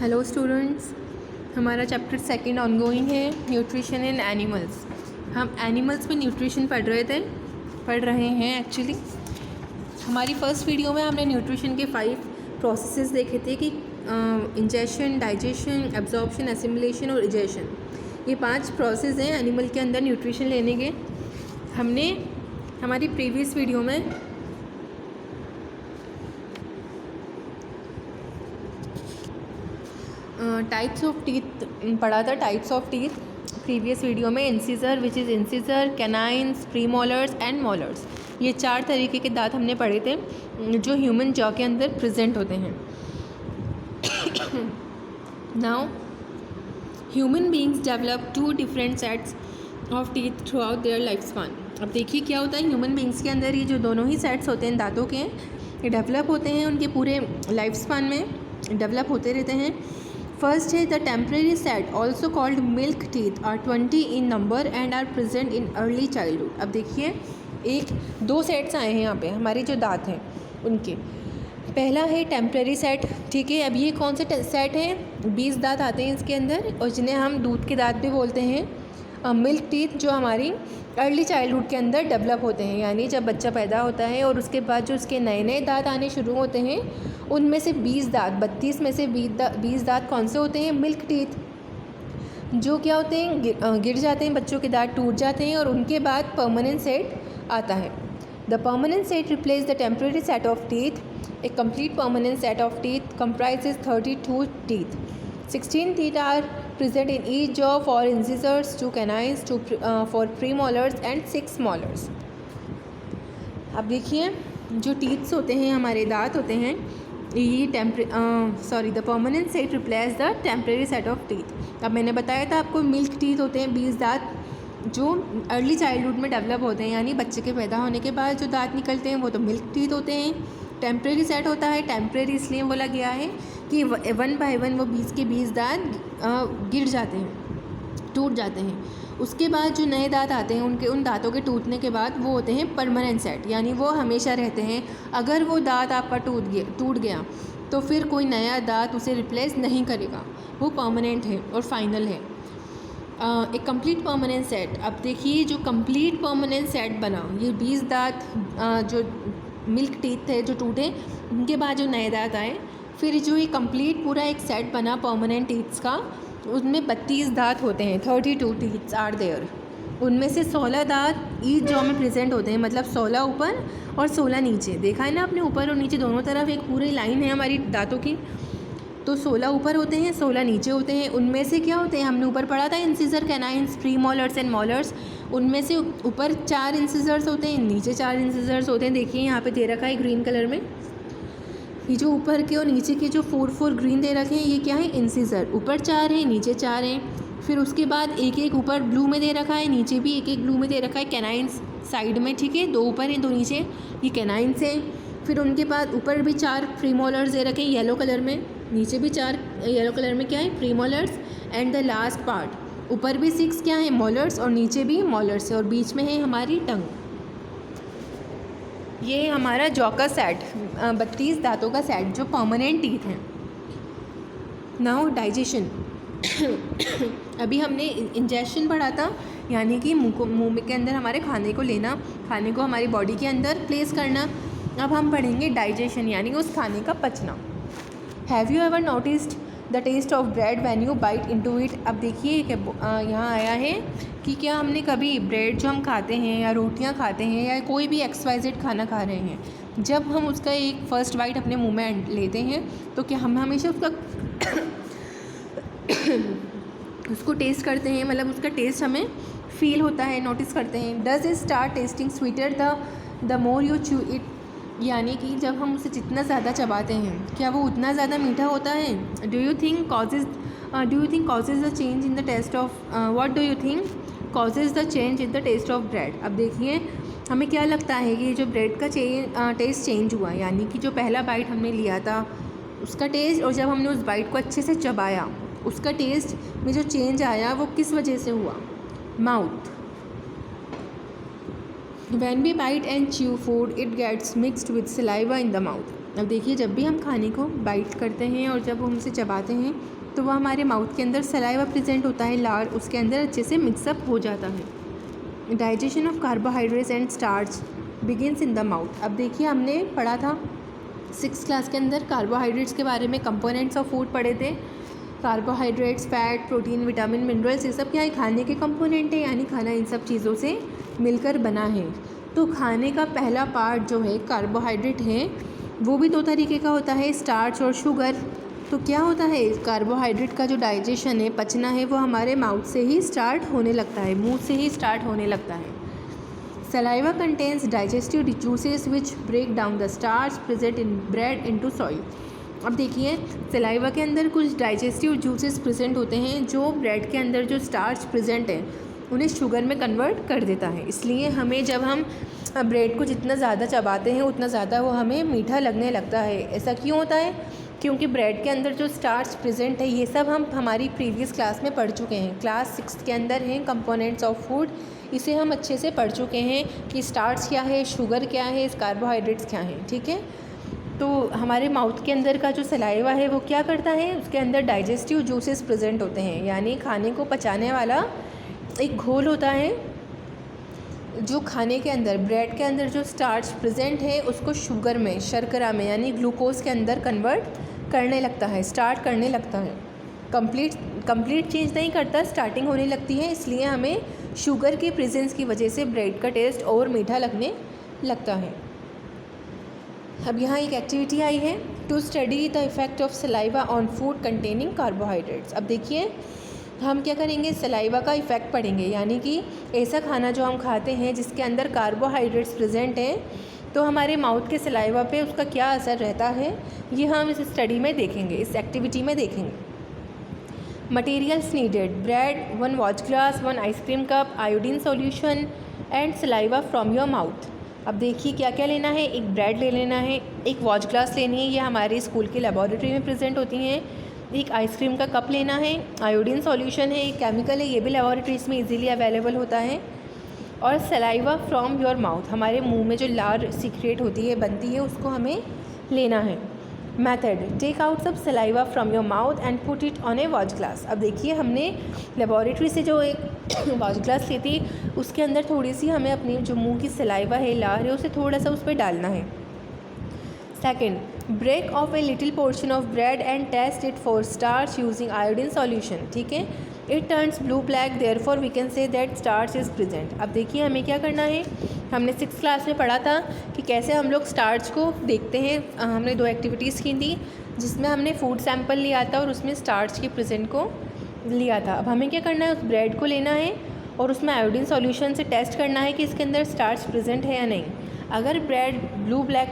Hello students, हमारा chapter second ongoing है nutrition in animals. हम एनिमल्स में न्यूट्रिशन पढ़ रहे हैं एक्चुअली। हमारी फर्स्ट वीडियो में हमने न्यूट्रिशन के 5 प्रोसेसेस देखे थे कि इंजेशन, डाइजेशन, एब्जॉर्प्शन, एसिमिलेशन और इजेशन। ये 5 प्रोसेस हैं एनिमल के अंदर न्यूट्रिशन लेने के। हमने हमारी प्रीवियस वीडियो में टाइप्स ऑफ टीथ पढ़ा था। Types of teeth previous video में incisor, which is incisor, canines, premolars and molars. ये 4 तरीके के दांत हमने पढ़े थे जो ह्यूमन जॉ के अंदर प्रेजेंट होते हैं। Now human beings develop 2 different sets of teeth through out their life span. अब देखिए क्या होता है ह्यूमन बींग्स के अंदर, ये जो दोनों ही सेट्स होते हैं दांतों के, ये डेवलप होते हैं उनके पूरे लाइफ स्पान में, डेवलप होते रहते हैं। फर्स्ट है the temporary set also called milk teeth are 20 in number and are present in early childhood. अब देखिए 2 सेट्स आए हैं यहाँ पे हमारे जो दांत हैं उनके। पहला है टेम्परेरी सेट, ठीक है। अब ये कौन से सेट हैं? 20 दांत आते हैं इसके अंदर और जिन्हें हम दूध के दांत भी बोलते हैं। मिल्क टीथ जो हमारी अर्ली चाइल्डहुड के अंदर डेवलप होते हैं, यानी जब बच्चा पैदा होता है और उसके बाद जो उसके नए नए दांत आने शुरू होते हैं, उनमें से 20 दांत, 32 में से 20 दांत कौन से होते हैं? Milk teeth. जो क्या होते हैं, गिर जाते हैं, बच्चों के दांत टूट जाते हैं और उनके बाद परमानेंट सेट आता है। The permanent set replace the temporary set of teeth. A complete permanent set of teeth comprises 32 teeth. 16 teeth are present in each jaw for incisors, 2 canines, 2 for premolars and 6 molars. अब देखिए जो teeths होते हैं, हमारे दांत होते हैं, ये the permanent set replace the temporary set of teeth. अब मैंने बताया था आपको मिल्क टीथ होते हैं 20 दांत जो अर्ली चाइल्डहुड में डेवलप होते हैं, यानी बच्चे के पैदा होने के बाद जो दांत निकलते हैं वो तो मिल्क टीथ होते हैं। टेम्परेरी सेट होता है, टेम्परेरी इसलिए बोला गया है कि 1 बाय 1 वो 20 के 20 दांत गिर जाते हैं, टूट जाते हैं। उसके बाद जो नए दांत आते हैं उन दांतों के टूटने के बाद वो होते हैं परमानेंट सेट, यानी वो हमेशा रहते हैं। अगर वो दांत आपका टूट गया तो फिर कोई नया दांत उसे रिप्लेस नहीं करेगा, वो परमानेंट है और फाइनल है। एक कंप्लीट परमानेंट सेट। अब देखिए जो कंप्लीट परमानेंट सेट बना, ये 20 दांत जो मिल्क टीथ थे जो टूटे, उनके बाद जो नए दांत आए, फिर जो ये कंप्लीट पूरा एक सेट बना परमानेंट टीथ्स का, उसमें 32 दांत होते हैं। 32 टीथ्स आर देयर। उनमें से 16 दांत ईच जॉ में प्रेजेंट होते हैं, मतलब 16 ऊपर और 16 नीचे। देखा है ना आपने, ऊपर और नीचे दोनों तरफ एक पूरी लाइन है हमारी दांतों की। तो 16 ऊपर होते हैं, 16 नीचे होते हैं। उनमें से क्या होते हैं, हमने ऊपर पढ़ा था incisor, canines, premolars and molars. उनमें से ऊपर 4 इंसिजर्स होते हैं, नीचे 4 इंसिजर्स होते हैं। देखिए यहाँ पे दे रखा है ग्रीन कलर में, ये जो ऊपर के और नीचे के जो 4 ग्रीन दे रखे हैं, ये क्या है? इंसिजर। ऊपर 4 हैं, नीचे 4 हैं। फिर उसके बाद एक ऊपर ब्लू में दे रखा है, नीचे भी एक ब्लू में दे रखा है, कैनाइन्स साइड में, ठीक है। 2 ऊपर हैं, 2 नीचे, ये कैनाइन्स हैं। फिर उनके बाद ऊपर भी 4 प्रीमोलर्स दे रखे हैं येलो कलर में, नीचे भी 4 येलो कलर में क्या है? Premolars. And the last part, ऊपर भी 6 क्या है? मोलर्स, और नीचे भी मोलर्स है, और बीच में है हमारी टंग। ये हमारा जॉ का सेट, 32 दांतों का सेट जो परमानेंट टीथ हैं। Now digestion. अभी हमने इंजेशन पढ़ा था, यानी कि मुंह के अंदर हमारे खाने को लेना, खाने को हमारी बॉडी के अंदर प्लेस करना। अब हम पढ़ेंगे डाइजेशन, यानी उस खाने का पचना। Have you ever noticed the taste of bread when you bite into it. अब देखिए यहाँ आया है कि क्या हमने कभी ब्रेड जो हम खाते हैं या रोटियाँ खाते हैं या कोई भी XYZ खाना खा रहे हैं, जब हम उसका एक फर्स्ट बाइट अपने मुंह में लेते हैं तो क्या हम हमेशा उसको टेस्ट करते हैं, मतलब उसका टेस्ट हमें फील होता है, नोटिस करते हैं। Does it start tasting sweeter the more you chew it, यानी कि जब हम उसे जितना ज़्यादा चबाते हैं क्या वो उतना ज़्यादा मीठा होता है। Do you think causes the change in the taste of what do you think causes the change in the taste of bread. अब देखिए हमें क्या लगता है कि जो ब्रेड का टेस्ट चेंज हुआ, यानी कि जो पहला बाइट हमने लिया था उसका टेस्ट, और जब हमने उस बाइट को अच्छे से चबाया उसका टेस्ट में जो चेंज आया वो किस वजह से हुआ? Mouth. When we bite and chew food, it gets mixed with saliva in the mouth. अब देखिए, जब भी हम खाने को बाइट करते हैं और जब हम उसे चबाते हैं तो वह हमारे माउथ के अंदर सलाइवा प्रेजेंट होता है, लार उसके अंदर अच्छे से मिक्सअप हो जाता है। Digestion of carbohydrates and starch begins in the mouth. अब देखिए, हमने पढ़ा था 6th क्लास के अंदर कार्बोहाइड्रेट्स के बारे में, कंपोनेंट्स ऑफ फूड पढ़े थे। Carbohydrates, fat, protein, vitamin, minerals, ये सब क्या है, खाने के कंपोनेंट है, यानी खाना इन सब चीज़ों से मिलकर बना है। तो खाने का पहला पार्ट जो है कार्बोहाइड्रेट है, वो भी 2 तरीके का होता है, स्टार्च और शुगर। तो क्या होता है, कार्बोहाइड्रेट का जो डाइजेशन है, पचना है, वो हमारे माउथ से ही स्टार्ट होने लगता है, मुंह से ही स्टार्ट होने लगता है। Saliva contains digestive juices which break down the starch present in bread into soil. अब देखिए, सलाइवा के अंदर कुछ डाइजेस्टिव जूसेस प्रेजेंट होते हैं जो ब्रेड के अंदर जो स्टार्च प्रेजेंट है उन्हें शुगर में कन्वर्ट कर देता है। इसलिए हमें जब हम ब्रेड को जितना ज़्यादा चबाते हैं उतना ज़्यादा वो हमें मीठा लगने लगता है। ऐसा क्यों होता है? क्योंकि ब्रेड के अंदर जो स्टार्च प्रेजेंट है, ये सब हम हमारी प्रीवियस क्लास में पढ़ चुके हैं। क्लास 6 के अंदर हैं कंपोनेंट्स ऑफ फूड, इसे हम अच्छे से पढ़ चुके हैं कि स्टार्च क्या है, शुगर क्या है, कार्बोहाइड्रेट्स क्या हैं। ठीक है, तो हमारे माउथ के अंदर का जो सलाइवा है वो क्या करता है, उसके अंदर डाइजेस्टिव जूसेस प्रेजेंट होते हैं, यानी खाने को पचाने वाला एक घोल होता है जो खाने के अंदर, ब्रेड के अंदर जो स्टार्च प्रेजेंट है उसको शुगर में, शर्करा में, यानी ग्लूकोज के अंदर कन्वर्ट करने लगता है, स्टार्ट करने लगता है। कंप्लीट चेंज नहीं करता, स्टार्टिंग होने लगती है। इसलिए हमें शुगर की प्रेजेंस की वजह से ब्रेड का टेस्ट और मीठा लगने लगता है। अब यहाँ एक एक्टिविटी आई है, to study the effect of saliva on food containing carbohydrates. अब देखिए, हम क्या करेंगे, सलाइवा का इफ़ेक्ट पढ़ेंगे, यानी कि ऐसा खाना जो हम खाते हैं जिसके अंदर कार्बोहाइड्रेट्स प्रेजेंट हैं, तो हमारे माउथ के सलाइवा पे उसका क्या असर रहता है, ये हम इस स्टडी में देखेंगे, इस एक्टिविटी में देखेंगे। Materials needed: bread, 1 watch glass, 1 ice cream cup, iodine solution and saliva from your mouth. अब देखिए क्या क्या लेना है, एक ब्रेड ले लेना है, एक वॉच ग्लास लेनी है, ये हमारे स्कूल की लेबॉरेटरी में प्रेजेंट होती हैं, एक आइसक्रीम का कप लेना है, आयोडीन सॉल्यूशन है, एक केमिकल है, ये भी लेबॉरेटरीज में इजीली अवेलेबल होता है, और सलाइवा फ्रॉम योर माउथ, हमारे मुंह में जो लार सीक्रेट होती है, बनती है, उसको हमें लेना है। मेथड: टेक आउट सब saliva from your mouth and put it on A watch glass. अब देखिए, हमने लेबॉरेटरी से जो एक वॉच ग्लास ली थी, उसके अंदर थोड़ी सी हमें अपनी जो मुंह की सलाइवा है, लार है, उसे थोड़ा सा उस पर डालना है। Second, break off a little portion of bread and test it for starch using iodine solution. ठीक है, it turns blue black, therefore we can say that starch is present. अब देखिए, हमें क्या करना है, हमने 6th क्लास में पढ़ा था कि कैसे हम लोग स्टार्च को देखते हैं। हमने 2 एक्टिविटीज़ की थी जिसमें हमने फूड सैंपल लिया था और उसमें स्टार्च के प्रेजेंट को लिया था। अब हमें क्या करना है, उस ब्रेड को लेना है और उसमें आयोडीन सॉल्यूशन से टेस्ट करना है कि इसके अंदर स्टार्च प्रेजेंट है या नहीं। अगर ब्रेड ब्लू ब्लैक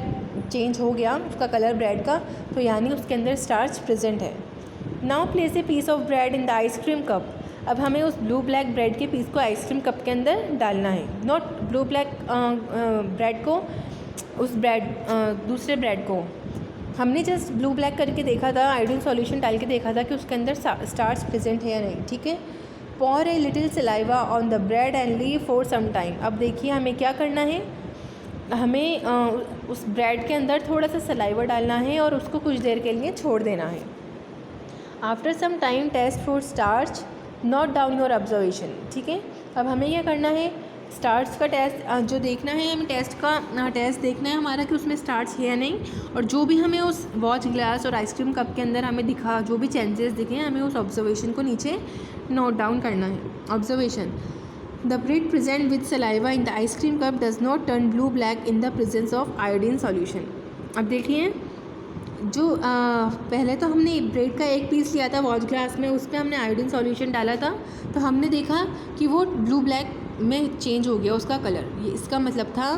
चेंज हो गया उसका कलर ब्रेड का, तो यानी उसके अंदर स्टार्च प्रेजेंट है। Now place a piece of bread in the ice cream cup. अब हमें उस ब्लू ब्लैक ब्रेड के पीस को आइसक्रीम कप के अंदर डालना है, नॉट ब्लू ब्लैक ब्रेड को, उस दूसरे ब्रेड को। हमने जस्ट ब्लू ब्लैक करके देखा था, आयोडीन सॉल्यूशन डाल के देखा था कि उसके अंदर स्टार्च प्रेजेंट है या नहीं। ठीक है, pour a little saliva on the bread and leave for some time. अब देखिए, हमें क्या करना है, हमें उस ब्रेड के अंदर थोड़ा सा सलाइवा डालना है और उसको कुछ देर के लिए छोड़ देना है। After some time test for starch, note down your observation. ठीक है, अब हमें क्या करना है, स्टार्च का टेस्ट जो देखना है, हमें टेस्ट देखना है हमारा कि उसमें स्टार्च है या नहीं, और जो भी हमें उस वॉच ग्लास और आइसक्रीम कप के अंदर हमें दिखा, जो भी चेंजेस दिखे, हमें उस ऑब्जर्वेशन को नीचे नोट डाउन करना है। Observation: the bread present with saliva in the ice cream cup does not turn blue black in the presence of iodine solution. अब देखिए, जो पहले तो हमने ब्रेड का एक पीस लिया था वॉच ग्लास में, उस पर हमने आयोडीन सॉल्यूशन डाला था, तो हमने देखा कि वो ब्लू ब्लैक में चेंज हो गया उसका कलर। ये इसका मतलब था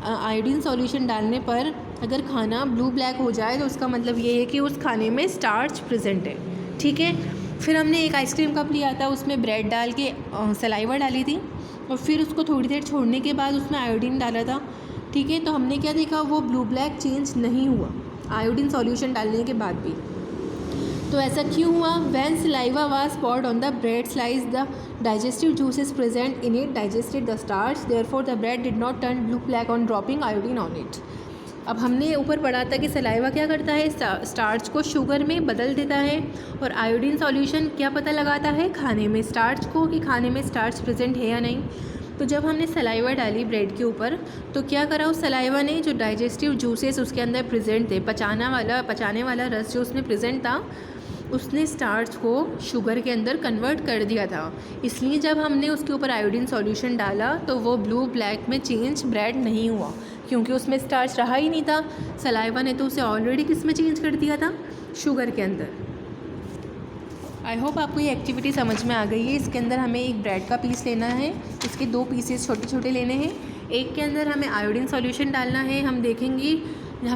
आयोडीन सॉल्यूशन डालने पर अगर खाना ब्लू ब्लैक हो जाए तो उसका मतलब ये है कि उस खाने में स्टार्च प्रेजेंट है। ठीक है, फिर हमने एक आइसक्रीम कप लिया था, उसमें ब्रेड डाल के सलाइवा डाली थी और फिर उसको थोड़ी देर छोड़ने के बाद उसमें आयोडीन डाला था। ठीक है, तो हमने क्या देखा, वो ब्लू ब्लैक चेंज नहीं हुआ आयोडीन सॉल्यूशन डालने के बाद भी। तो ऐसा क्यों हुआ? When saliva was poured on the bread slice, the digestive juices present in it digested the starch, therefore the bread did not turn blue black on dropping iodine on it. अब हमने ऊपर पढ़ा था कि सलाइवा क्या करता है, starch को शुगर में बदल देता है, और आयोडीन सॉल्यूशन क्या पता लगाता है, खाने में स्टार्च को, कि खाने में स्टार्च प्रेजेंट है या नहीं। तो जब हमने सलाइवा डाली ब्रेड के ऊपर, तो क्या करा उस सलाइवा ने, जो डाइजेस्टिव जूसेस उसके अंदर प्रेजेंट थे, पचाने वाला रस जो उसमें प्रेजेंट था, उसने स्टार्च को शुगर के अंदर कन्वर्ट कर दिया था। इसलिए जब हमने उसके ऊपर आयोडीन सॉल्यूशन डाला तो वो ब्लू ब्लैक में चेंज ब्रेड नहीं हुआ, क्योंकि उसमें स्टार्च रहा ही नहीं था। सलाइवा ने तो उसे ऑलरेडी किस में चेंज कर दिया था, शुगर के अंदर। आई होप आपको ये एक्टिविटी समझ में आ गई है। इसके अंदर हमें एक ब्रेड का पीस लेना है, इसके 2 पीसेस छोटे छोटे लेने हैं। एक के अंदर हमें आयोडीन सॉल्यूशन डालना है। हम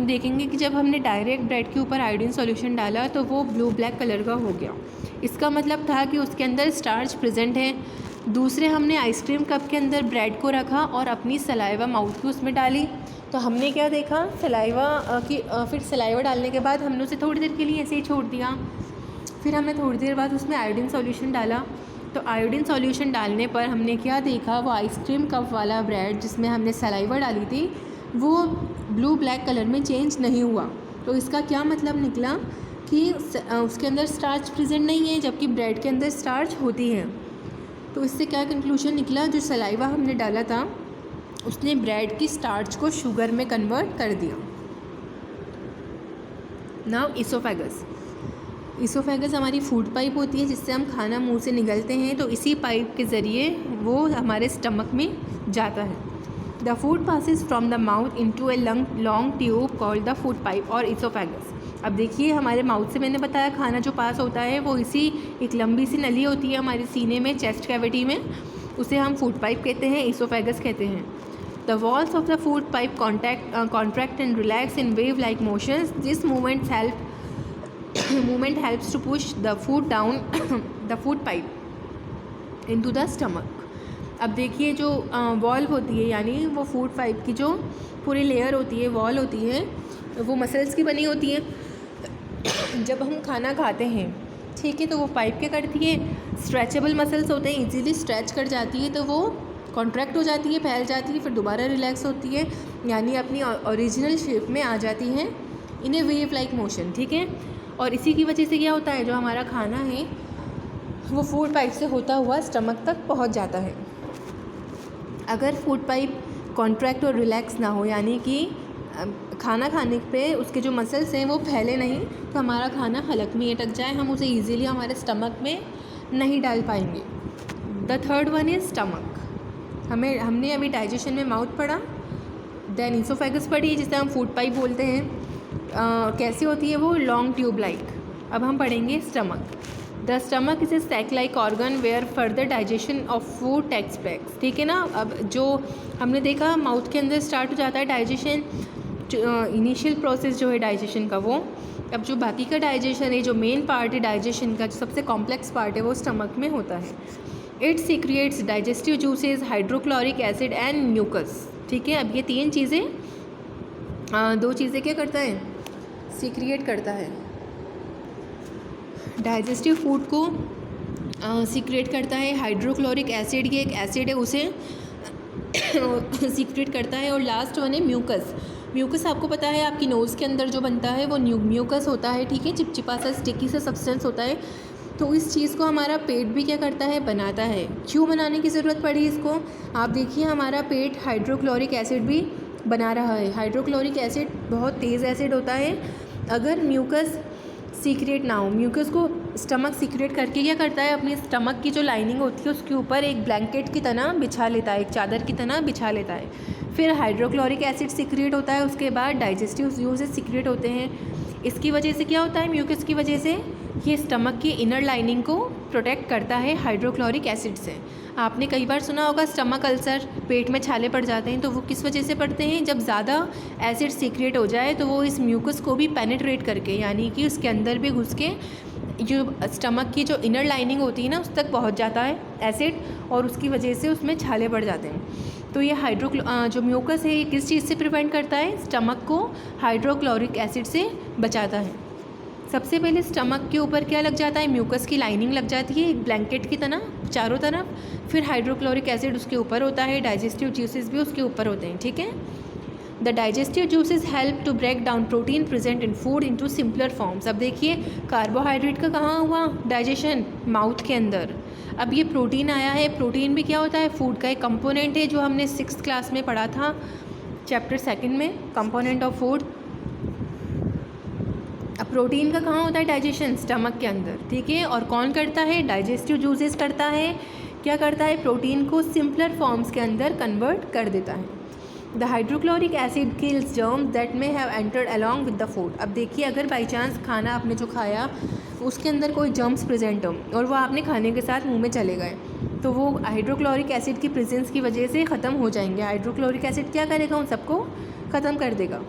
देखेंगे कि जब हमने डायरेक्ट ब्रेड के ऊपर आयोडीन सॉल्यूशन डाला तो वो ब्लू ब्लैक कलर का हो गया। इसका मतलब था कि उसके अंदर स्टार्च प्रेजेंट है। दूसरे, हमने आइसक्रीम कप के अंदर ब्रेड को रखा और अपनी सलाइवा माउथ की उसमें डाली, तो हमने क्या देखा, फिर सलाइवा डालने के बाद हमने उसे थोड़ी देर के लिए ऐसे ही छोड़ दिया। फिर हमने थोड़ी देर बाद उसमें आयोडीन सॉल्यूशन डाला, तो आयोडीन सॉल्यूशन डालने पर हमने क्या देखा, वो आइसक्रीम कप वाला ब्रेड जिसमें हमने सलाइवा डाली थी वो ब्लू ब्लैक कलर में चेंज नहीं हुआ। तो इसका क्या मतलब निकला कि उसके अंदर स्टार्च प्रेजेंट नहीं है, जबकि ब्रेड के अंदर स्टार्च होती है। तो इससे क्या कंक्लूजन निकला, जो सलाइवा हमने डाला था उसने ब्रेड की स्टार्च को शुगर में कन्वर्ट कर दिया। नाउ इसोफेगस हमारी फूड पाइप होती है जिससे हम खाना मुंह से निगलते हैं, तो इसी पाइप के ज़रिए वो हमारे स्टमक में जाता है। The food passes from the mouth into a long tube called the food pipe और इसोफेगस। अब देखिए, हमारे माउथ से मैंने बताया खाना जो पास होता है वो इसी एक लंबी सी नली होती है हमारे सीने में, चेस्ट कैविटी में, उसे हम फूड पाइप कहते हैं, इसोफेगस कहते हैं। The walls of the food pipe contract and relax in wave like motions. This movement helps to push the food down the food pipe into the stomach। अब देखिए, जो वॉल्व होती है, यानी वो फूड पाइप की जो पूरी लेयर होती है, वॉल होती है, वो मसल्स की बनी होती है। जब हम खाना खाते हैं, ठीक है, तो वो पाइप क्या करती है, स्ट्रेचेबल मसल्स होते हैं, इजीली स्ट्रेच कर जाती है, तो वो कॉन्ट्रैक्ट हो जाती है, फैल जाती है, फिर दोबारा रिलैक्स होती है, यानी अपनी ओरिजिनल शेप में आ जाती है इन ए वेव लाइक मोशन। ठीक है, और इसी की वजह से क्या होता है, जो हमारा खाना है वो फूड पाइप से होता हुआ स्टमक तक पहुंच जाता है। अगर फूड पाइप कॉन्ट्रैक्ट और रिलैक्स ना हो, यानी कि खाना खाने पे उसके जो मसल्स हैं वो फैले नहीं, तो हमारा खाना हलक में अटक जाए, हम उसे ईज़िली हमारे स्टमक में नहीं डाल पाएंगे। The third one is stomach. हमने अभी डाइजेशन में माउथ पढ़ा, देन इसोफेगस पढ़ी जिसे हम फूड पाइप बोलते हैं। कैसी होती है वो, लॉन्ग ट्यूब लाइक। अब हम पढ़ेंगे stomach. The stomach is a sac like organ where further digestion of food takes place. ठीक है ना। अब जो हमने देखा, माउथ के अंदर स्टार्ट हो जाता है डाइजेशन, इनिशियल प्रोसेस जो है डाइजेशन का वो। अब जो बाकी का डाइजेशन है, जो मेन पार्ट है डाइजेशन का, जो सबसे कॉम्प्लेक्स पार्ट है, वो स्टमक में होता है। It secretes digestive juices, hydrochloric acid and mucus. ठीक है, अब ये 3 चीज़ें, 2 चीज़ें क्या करता है, सीक्रिएट करता है। डाइजेस्टिव फूड को सीक्रेट करता है, हाइड्रोक्लोरिक एसिड, ये एक एसिड है, उसे सीक्रेट करता है। और लास्ट वन है म्यूकस। म्यूकस आपको पता है आपकी नोज़ के अंदर जो बनता है वो म्यूकस होता है। ठीक है, चिपचिपा सा स्टिकी सा सब्सटेंस होता है। तो इस चीज़ को हमारा पेट भी क्या करता है, बनाता है। क्यों बनाने की ज़रूरत पड़ी इसको, आप देखिए, हमारा पेट हाइड्रोक्लोरिक एसिड भी बना रहा है। हाइड्रोक्लोरिक एसिड बहुत तेज़ एसिड होता है। अगर म्यूकस सीक्रेट ना हो, म्यूकस को स्टमक सीक्रेट करके क्या करता है, अपनी स्टमक की जो लाइनिंग होती है उसके ऊपर एक ब्लैंकेट की तरह बिछा लेता है, एक चादर की तरह बिछा लेता है। फिर हाइड्रोक्लोरिक एसिड सीक्रेट होता है, उसके बाद डाइजेस्टिव यूजेस सीक्रेट होते हैं। इसकी वजह से क्या होता है, म्यूकस की वजह से ये स्टमक की इनर लाइनिंग को प्रोटेक्ट करता है हाइड्रोक्लोरिक एसिड से। आपने कई बार सुना होगा स्टमक अल्सर, पेट में छाले पड़ जाते हैं, तो वो किस वजह से पड़ते हैं, जब ज़्यादा एसिड सीक्रेट हो जाए तो वो इस म्यूकस को भी पेनिट्रेट करके, यानी कि उसके अंदर भी घुस के जो स्टमक की जो इनर लाइनिंग होती है ना, उस तक पहुंच जाता है एसिड, और उसकी वजह से उसमें छाले पड़ जाते हैं। तो ये जो म्यूकस है, ये किस चीज़ से प्रिवेंट करता है, स्टमक को हाइड्रोक्लोरिक एसिड से बचाता है। सबसे पहले स्टमक के ऊपर क्या लग जाता है, म्यूकस की लाइनिंग लग जाती है एक ब्लैंकेट की तरह चारों तरफ। फिर हाइड्रोक्लोरिक एसिड उसके ऊपर होता है, डाइजेस्टिव जूसेस भी उसके ऊपर होते हैं। ठीक है, the digestive juices help to break down protein present in food into simpler forms. अब देखिए कार्बोहाइड्रेट का कहाँ हुआ डाइजेशन, माउथ के अंदर। अब ये प्रोटीन आया है, प्रोटीन भी क्या होता है, फूड का एक कंपोनेंट है, जो हमने 6th क्लास में पढ़ा था चैप्टर 2 में, कंपोनेंट ऑफ फूड। अब प्रोटीन का कहाँ होता है डाइजेशन, स्टमक के अंदर, ठीक है। और कौन करता है, डाइजेस्टिव जूसेस करता है। क्या करता है, प्रोटीन को सिंपलर फॉर्म्स के अंदर कन्वर्ट कर देता है। The hydrochloric acid kills germs that may have entered along with the food. अब देखिए अगर बाई चांस खाना आपने जो खाया उसके अंदर कोई जर्म्स प्रेजेंट हो और वो आपने खाने के साथ मुंह में चले गए, तो वो हाइड्रोक्लोरिक एसिड की प्रेजेंस की वजह से ख़त्म हो जाएंगे। हाइड्रोक्लोरिक एसिड क्या करेगा, उन सबको ख़त्म कर देगा।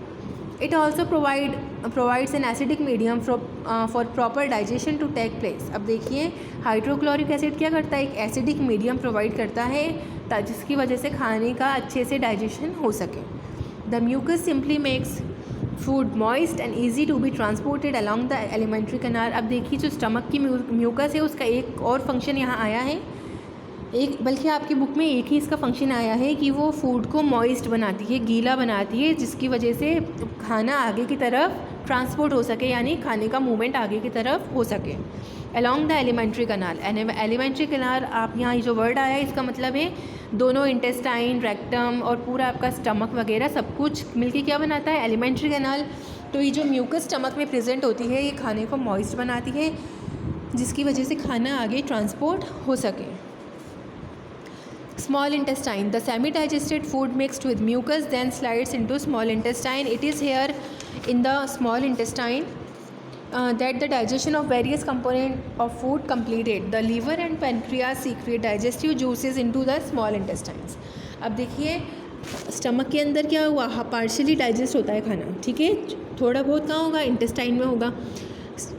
It also provides an acidic medium for proper digestion to take place. अब देखिए हाइड्रोक्लोरिक एसिड क्या करता है, एक एसिडिक मीडियम प्रोवाइड करता है जिसकी वजह से खाने का अच्छे से डाइजेशन हो सके। The mucus simply makes food moist and easy to be transported along the alimentary canal. अब देखिए जो स्टमक की म्यूकस है उसका एक और फंक्शन यहाँ आया है, बल्कि आपकी बुक में एक ही इसका फंक्शन आया है कि वो फूड को मॉइस्ट बनाती है, गीला बनाती है, जिसकी वजह से खाना आगे की तरफ ट्रांसपोर्ट हो सके, यानी खाने का मूवमेंट आगे की तरफ हो सके। Along the alimentary canal, alimentary canal, आप यहाँ ये जो वर्ड आया है इसका मतलब है दोनों इंटेस्टाइन, रेक्टम और पूरा आपका स्टमक वगैरह सब कुछ मिलके क्या बनाता है, एलिमेंट्री कैनाल। तो ये जो म्यूकस स्टमक में प्रेजेंट होती है ये खाने को मॉइस्ट बनाती है, जिसकी वजह से खाना आगे ट्रांसपोर्ट हो सके। Small intestine, the semi-digested food mixed with mucus then slides into small intestine. It is here in the small intestine that the digestion of various components of food completed. The liver and pancreas secrete digestive juices into the small intestines. अब देखिए stomach के अंदर क्या हुआ, partially digest होता है खाना, ठीक है। थोड़ा बहुत कहाँ होगा, इंटेस्टाइन में होगा,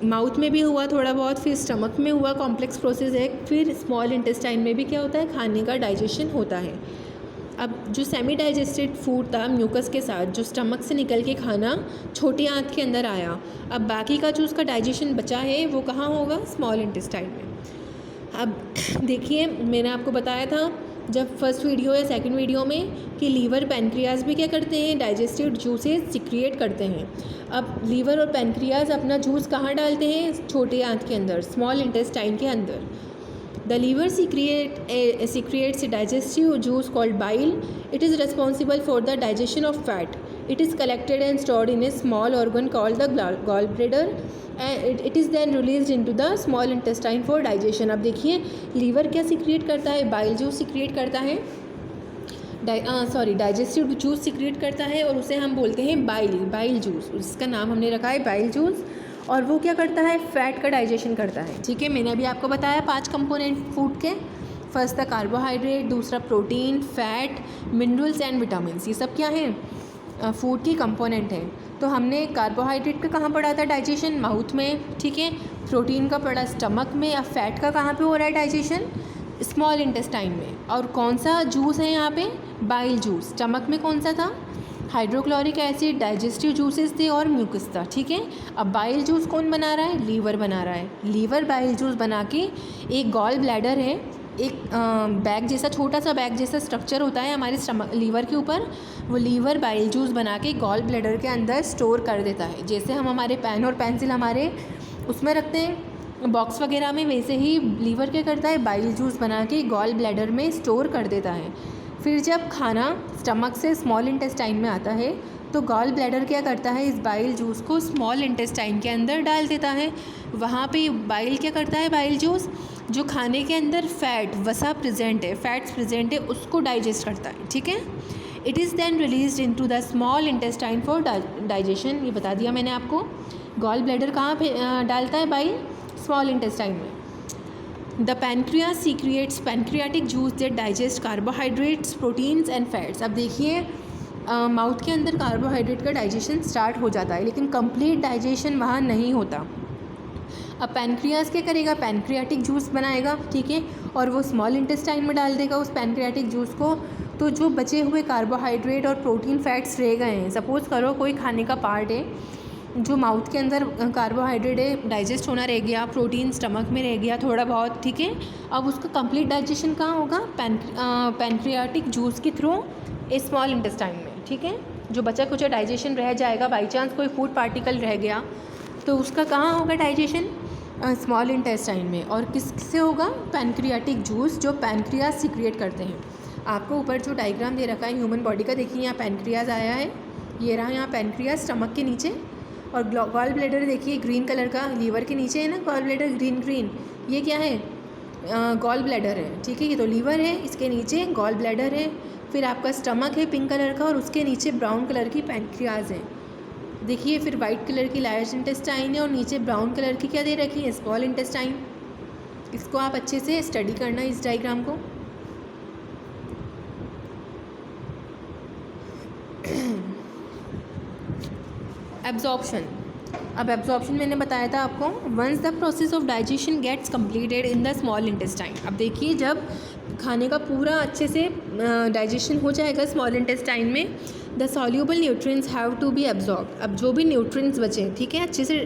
माउथ में भी हुआ थोड़ा बहुत, फिर स्टमक में हुआ, कॉम्प्लेक्स प्रोसेस है, फिर स्मॉल इंटेस्टाइन में भी क्या होता है, खाने का डाइजेशन होता है। अब जो सेमी डाइजेस्टेड फूड था म्यूकस के साथ, जो स्टमक से निकल के खाना छोटी आंत के अंदर आया, अब बाकी का जो उसका डाइजेशन बचा है वो कहाँ होगा, स्मॉल इंटेस्टाइन में। अब देखिए मैंने आपको बताया था जब फर्स्ट वीडियो या सेकंड वीडियो में कि लीवर पैनक्रियाज भी क्या करते हैं, डाइजेस्टिव जूसेस सिक्रिएट करते हैं। अब लीवर और पैनक्रियाज अपना जूस कहाँ डालते हैं, छोटे आंत के अंदर, स्मॉल इंटेस्टाइन के अंदर। The liver secretes a digestive juice called bile. It is responsible for the digestion of fat. It is collected and stored in a small organ called the gallbladder and it is then released into the small intestine for digestion. अब देखिए liver क्या secrete करता है, bile juice secrete करता है, digestive juice secrete करता है और उसे हम बोलते हैं बाइल जूस, उसका नाम हमने रखा है बाइल जूस। और वो क्या करता है, फैट का डाइजेशन करता है, ठीक है। मैंने अभी आपको बताया 5 कंपोनेंट फूड के, फर्स्ट था कार्बोहाइड्रेट, दूसरा protein, fat, minerals and vitamins, ये सब क्या हैं, फूड की कंपोनेंट है। तो हमने कार्बोहाइड्रेट का कहाँ पढ़ा था डाइजेशन, माउथ में, ठीक है। प्रोटीन का पढ़ा स्टमक में। अब फैट का कहाँ पे हो रहा है डाइजेशन, स्मॉल इंटेस्टाइन में। और कौन सा जूस है यहाँ पे, बाइल जूस। स्टमक में कौन सा था, हाइड्रोक्लोरिक एसिड, डाइजेस्टिव जूसेस थे और म्यूकस था, ठीक है। अब बाइल जूस कौन बना रहा है, लीवर बना रहा है। लीवर बाइल जूस बना के, एक गॉल ब्लैडर है, एक बैग जैसा, छोटा सा बैग जैसा स्ट्रक्चर होता है हमारे स्टमक लीवर के ऊपर, वो लीवर बाइल जूस बना के गॉल ब्लैडर के अंदर स्टोर कर देता है। जैसे हम हमारे पेन और पेंसिल हमारे उसमें रखते हैं बॉक्स वगैरह में, वैसे ही लीवर क्या करता है, बाइल जूस बना के गॉल ब्लैडर में स्टोर कर देता है। फिर जब खाना स्टमक से स्मॉल इंटेस्टाइन में आता है तो गॉल ब्लैडर क्या करता है, इस बाइल जूस को स्मॉल इंटेस्टाइन के अंदर डाल देता है। वहाँ पे बाइल क्या करता है, बाइल जूस जो खाने के अंदर फैट, वसा प्रेजेंट है, फैट्स प्रेजेंट है, उसको डाइजेस्ट करता है, ठीक है। It is then released into the small intestine for digestion. ये बता दिया मैंने आपको। गॉल ब्लैडर कहाँ पे डालता है बाइल, स्मॉल इंटेस्टाइन में। The pancreas secretes pancreatic juice that digest carbohydrates, proteins and fats. अब देखिए माउथ के अंदर कार्बोहाइड्रेट का डाइजेशन स्टार्ट हो जाता है, लेकिन कंप्लीट डाइजेशन वहाँ नहीं होता। अब पैनक्रियाज क्या करेगा, पैनक्रियाटिक जूस बनाएगा, ठीक है, और वो स्मॉल इंटेस्टाइन में डाल देगा उस पैनक्रियाटिक जूस को। तो जो बचे हुए कार्बोहाइड्रेट और प्रोटीन फैट्स रह गए हैं, सपोज़ करो कोई खाने का पार्ट है जो माउथ के अंदर कार्बोहाइड्रेट है, डाइजेस्ट होना रह गया, प्रोटीन स्टमक में रह गया थोड़ा बहुत, ठीक है। अब उसका कंप्लीट डाइजेशन कहाँ होगा, पैनक्रियाटिक जूस के थ्रू स्मॉल इंटेस्टाइन में, ठीक है। जो बचा कुछ डाइजेशन रह जाएगा, बाई चांस कोई फूड पार्टिकल रह गया तो उसका कहाँ होगा डाइजेशन? स्मॉल इंटेस्टाइन में। और किससे होगा? पैनक्रियाटिक जूस, जो पैनक्रियाज सिक्रिएट करते हैं। आपको ऊपर जो डायग्राम दे रखा है ह्यूमन बॉडी का, देखिए यहाँ पैनक्रियाज आया है, ये रहा यहाँ पैनक्रियाज स्टमक के नीचे, और गॉल ब्लैडर देखिए ग्रीन कलर का, लीवर के नीचे है ना गॉल ब्लैडर, ग्रीन, ये क्या है? गॉल ब्लैडर है, ठीक है। ये तो लीवर है, इसके नीचे गॉल ब्लैडर है, फिर आपका स्टमक है पिंक कलर का, और उसके नीचे ब्राउन कलर की पैनक्रियाज है। देखिए फिर वाइट कलर की लार्ज इंटेस्टाइन है, और नीचे ब्राउन कलर की क्या दे रखी है? Small intestine. इसको आप अच्छे से स्टडी करना इस डायग्राम को। एब्जॉर्प्शन। अब एब्जॉर्प्शन मैंने बताया था आपको, once the process of digestion gets completed in the small intestine. अब देखिए जब खाने का पूरा अच्छे से डाइजेशन हो जाएगा स्मॉल इंटेस्टाइन में, the soluble nutrients have to be absorb. अब जो भी न्यूट्रिएंट्स बचे, ठीक है, अच्छे से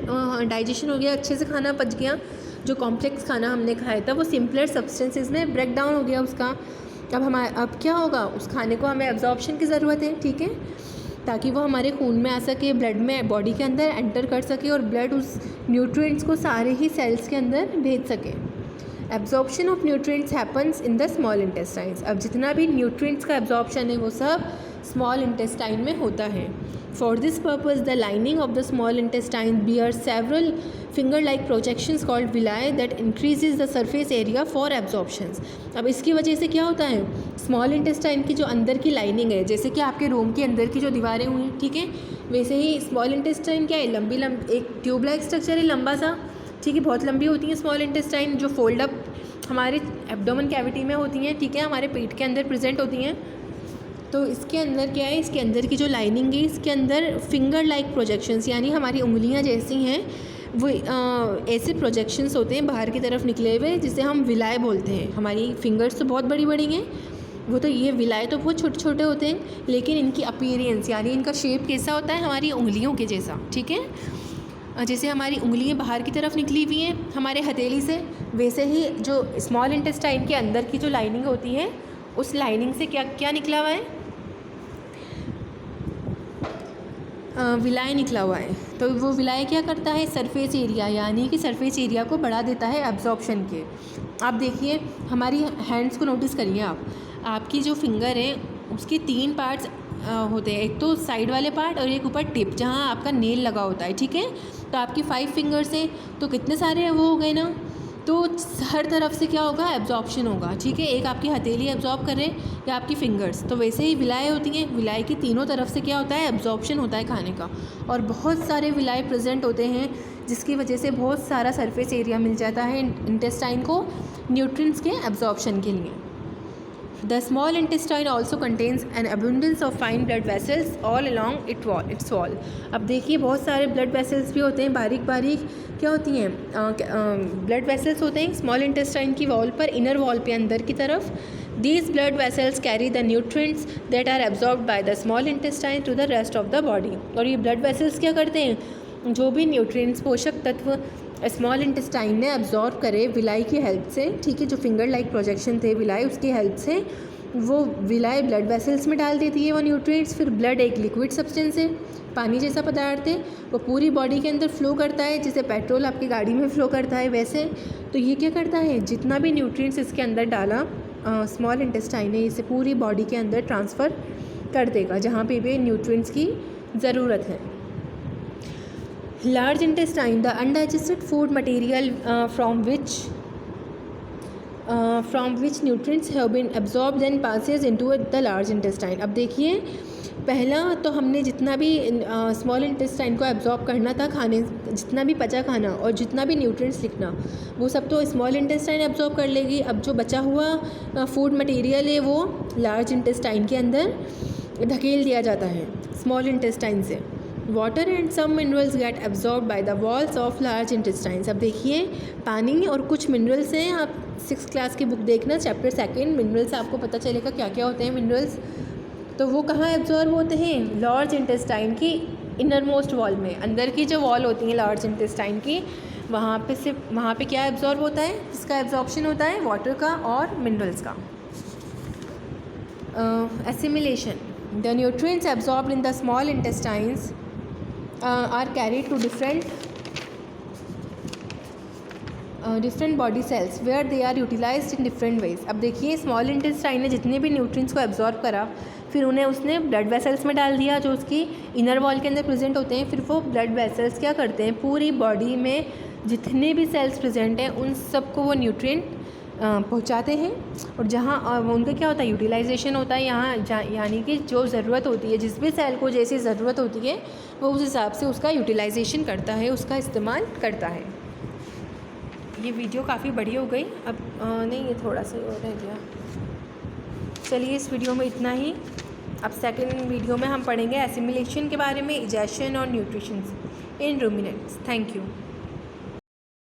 डाइजेशन हो गया, अच्छे से खाना पच गया, जो कॉम्प्लेक्स खाना हमने खाया था वो सिंपलर सब्सटेंसेस में ब्रेक डाउन हो गया उसका। अब क्या होगा? उस खाने को हमें एब्जॉर्प्शन की ज़रूरत है, ठीक है, ताकि वो हमारे खून में आ सके, ब्लड में, बॉडी के अंदर एंटर कर सके, और ब्लड उस न्यूट्रिएंट्स को सारे ही सेल्स के अंदर भेज सके। Absorption of nutrients happens in the small intestines. अब जितना भी न्यूट्रिएंट्स का एब्जॉर्प्शन है वो सब स्मॉल इंटेस्टाइन में होता है। For this purpose the lining of the small intestine bear several finger like projections called villi that increases the surface area for absorptions. अब इसकी वजह से क्या होता है? स्मॉल इंटेस्टाइन की जो अंदर की लाइनिंग है, जैसे कि आपके रूम के अंदर की जो दीवारें हुई, ठीक है, वैसे ही स्मॉल इंटेस्टाइन क्या है? लंबी एक ट्यूब लाइक स्ट्रक्चर है, लंबा सा, ठीक है, बहुत लंबी होती है स्मॉल इंटेस्टाइन, जो फोल्ड अप हमारे एब्डोमेन कैविटी में होती हैं, ठीक है, हमारे पेट के अंदर प्रेजेंट होती हैं। तो इसके अंदर क्या है? इसके अंदर की जो लाइनिंग है, इसके अंदर फिंगर लाइक प्रोजेक्शंस, यानी हमारी उंगलियां जैसी हैं वो ऐसे प्रोजेक्शंस होते हैं बाहर की तरफ निकले हुए, जिसे हम विलाय बोलते हैं। हमारी फिंगर्स तो बहुत बड़ी बड़ी हैं, वो तो ये विलाय तो बहुत छोटे छोटे होते हैं, लेकिन इनकी अपीयरेंस यानी इनका शेप कैसा होता है? हमारी उंगलियों के जैसा, ठीक है। जैसे हमारी उंगलियां बाहर की तरफ निकली हुई हैं हमारे हथेली से, वैसे ही जो स्मॉल इंटेस्टाइन के अंदर की जो लाइनिंग होती है, उस लाइनिंग से क्या क्या निकला हुआ है? विलाय निकला हुआ है। तो वो विलाय क्या करता है? सरफेस एरिया, यानी कि सरफेस एरिया को बढ़ा देता है एब्जॉर्प्शन के। आप देखिए हमारी हैंड्स को नोटिस करिए आप, आपकी जो फिंगर है उसके 3 पार्ट्स होते हैं, एक तो साइड वाले पार्ट और एक ऊपर टिप जहाँ आपका नेल लगा होता है, ठीक है। तो आपकी 5 फिंगर्स हैं, तो कितने सारे वो हो गए ना, तो हर तरफ से क्या होगा? एब्जॉर्प्शन होगा, ठीक है। एक आपकी हथेली एब्जॉर्ब कर रहे हैं या आपकी फिंगर्स, तो वैसे ही विलाय होती हैं, विलाय की तीनों तरफ से क्या होता है? एब्जॉर्प्शन होता है खाने का, और बहुत सारे विलाय प्रेजेंट होते हैं, जिसकी वजह से बहुत सारा सरफेस एरिया मिल जाता है इंटेस्टाइन को न्यूट्रिएंट्स के एब्जॉर्प्शन के लिए। The small intestine also contains an abundance of fine blood vessels all along its wall. अब देखिए बहुत सारे ब्लड वेसल्स भी होते हैं, बारीक बारीक क्या होती हैं? ब्लड वेसल्स होते हैं स्मॉल इंटेस्टाइन की वॉल पर, इनर वॉल पे अंदर की तरफ। These blood vessels carry the nutrients that are absorbed by the small intestine to the rest of the body. और ये ब्लड वेसल्स क्या करते हैं? जो भी न्यूट्रिएंट्स, पोषक तत्व स्मॉल इंटेस्टाइन ने एब्जॉर्ब करे विलाई की हेल्प से, ठीक है, जो फिंगर लाइक प्रोजेक्शन थे विलाई, उसकी हेल्प से वो विलाई ब्लड वेसल्स में डाल देती है वो न्यूट्रिएंट्स। फिर ब्लड एक लिक्विड सब्सटेंस है, पानी जैसा पदार्थ है, वो पूरी बॉडी के अंदर फ्लो करता है, जैसे पेट्रोल आपकी गाड़ी में फ़्लो करता है वैसे। तो ये क्या करता है? जितना भी न्यूट्रिएंट्स इसके अंदर डाला स्मॉल इंटेस्टाइन ने, इसे पूरी बॉडी के अंदर ट्रांसफ़र कर देगा जहाँ पे भी न्यूट्रिएंट्स की ज़रूरत है। Large intestine, the undigested food material from which nutrients have been absorbed then passes into the large intestine. अब देखिए पहला तो हमने जितना भी स्मॉल इंटेस्टाइन को एब्जॉर्ब करना था, खाने जितना भी पचा खाना और जितना भी न्यूट्रिएंट्स लिखना, वो सब तो स्मॉल इंटेस्टाइन एब्जॉर्ब कर लेगी। अब जो बचा हुआ फूड मटेरियल है वो लार्ज इंटेस्टाइन के अंदर धकेल दिया जाता है स्मॉल इंटेस्टाइन से। Water and some minerals get absorb by the walls of large intestines. अब देखिए पानी और कुछ मिनरल्स हैं, आप 6th क्लास की बुक देखना, चैप्टर 2 मिनरल्स, आपको पता चलेगा क्या क्या होते हैं मिनरल्स। तो वो कहाँ एब्जॉर्ब होते हैं? लार्ज इंटेस्टाइन की इनर मोस्ट वॉल में, अंदर की जो वॉल होती है लार्ज इंटेस्टाइन की, वहाँ पे क्या एब्जॉर्ब होता है? इसका एब्जॉर्प्शन होता है वाटर का और मिनरल्स का। Assimilation, the nutrients absorbed in the small intestines are carried to different body cells where they are utilized in different ways. अब देखिए स्मॉल इंटेस्टाइन ने जितने भी न्यूट्रिएंट्स को एब्जॉर्ब करा, फिर उन्हें उसने ब्लड वेसल्स में डाल दिया जो उसकी इनर वॉल के अंदर प्रेजेंट होते हैं। फिर वो ब्लड वेसल्स क्या करते हैं, पूरी बॉडी में जितने भी सेल्स प्रेजेंट हैं उन सबको वो न्यूट्रिएंट पहुंचाते हैं, और जहाँ उनका क्या होता है, यूटिलाइजेशन होता है यहाँ, यानी कि जो ज़रूरत होती है, जिस भी सेल को जैसी ज़रूरत होती है वो उस हिसाब से उसका यूटिलाइजेशन करता है, उसका इस्तेमाल करता है। ये वीडियो काफ़ी बड़ी हो गई, अब नहीं, ये थोड़ा सा और रह गया। चलिए इस वीडियो में इतना ही। अब सेकंड वीडियो में हम पढ़ेंगे एसिमिलेशन के बारे में, इजेशन और nutritions in ruminants. Thank you.